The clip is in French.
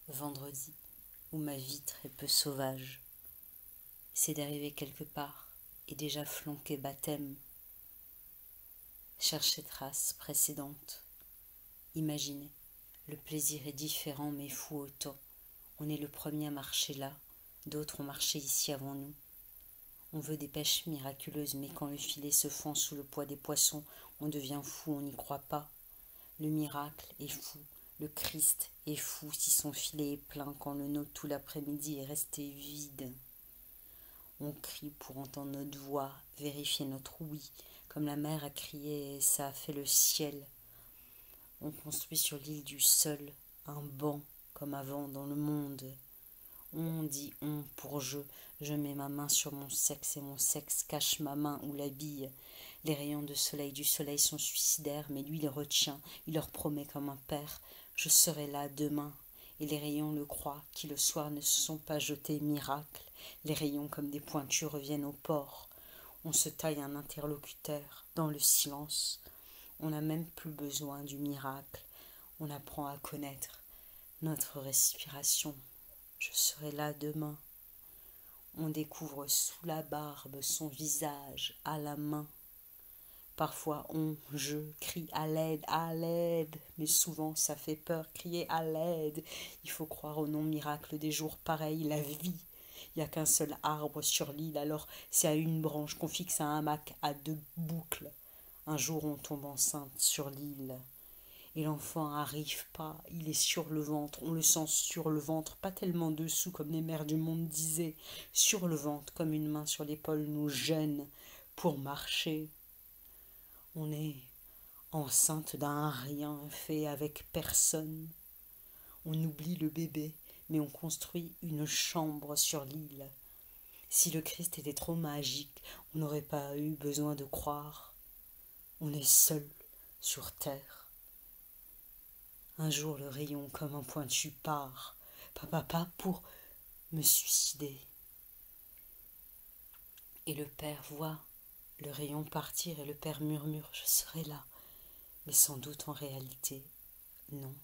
vendredi, où ma vie très peu sauvage, c'est d'arriver quelque part et déjà flanquer baptême, chercher traces précédentes, imaginer, le plaisir est différent mais fou autant, on est le premier à marcher là, d'autres ont marché ici avant nous. On veut des pêches miraculeuses, mais quand le filet se fend sous le poids des poissons, on devient fou, on n'y croit pas. Le miracle est fou, le Christ est fou si son filet est plein quand le nôtre tout l'après-midi est resté vide. On crie pour entendre notre voix, vérifier notre oui, comme la mer a crié et ça a fait le ciel. On construit sur l'île du Seul un banc comme avant dans le monde. On dit on pour je mets ma main sur mon sexe et mon sexe cache ma main ou l'habille. Les rayons de soleil du soleil sont suicidaires, mais lui les retient, il leur promet comme un père, je serai là demain. Et les rayons le croient, qui le soir ne se sont pas jetés miracle. Les rayons comme des pointures reviennent au port. On se taille un interlocuteur dans le silence. On n'a même plus besoin du miracle. On apprend à connaître notre respiration. Je serai là demain. On découvre sous la barbe son visage à la main. Parfois je crie à l'aide, mais souvent ça fait peur, crier à l'aide. Il faut croire au non-miracle des jours pareils, la vie. Il n'y a qu'un seul arbre sur l'île, alors c'est à une branche qu'on fixe un hamac à 2 boucles. Un jour on tombe enceinte sur l'île. Et l'enfant arrive pas, il est sur le ventre, on le sent sur le ventre, pas tellement dessous comme les mères du monde disaient, sur le ventre comme une main sur l'épaule nous gêne pour marcher. On est enceinte d'un rien fait avec personne. On oublie le bébé, mais on construit une chambre sur l'île. Si le Christ était trop magique, on n'aurait pas eu besoin de croire. On est seul sur terre. Un jour le rayon comme un pointu part, pas pour me suicider. Et le père voit le rayon partir et le père murmure, je serai là. Mais sans doute en réalité, non.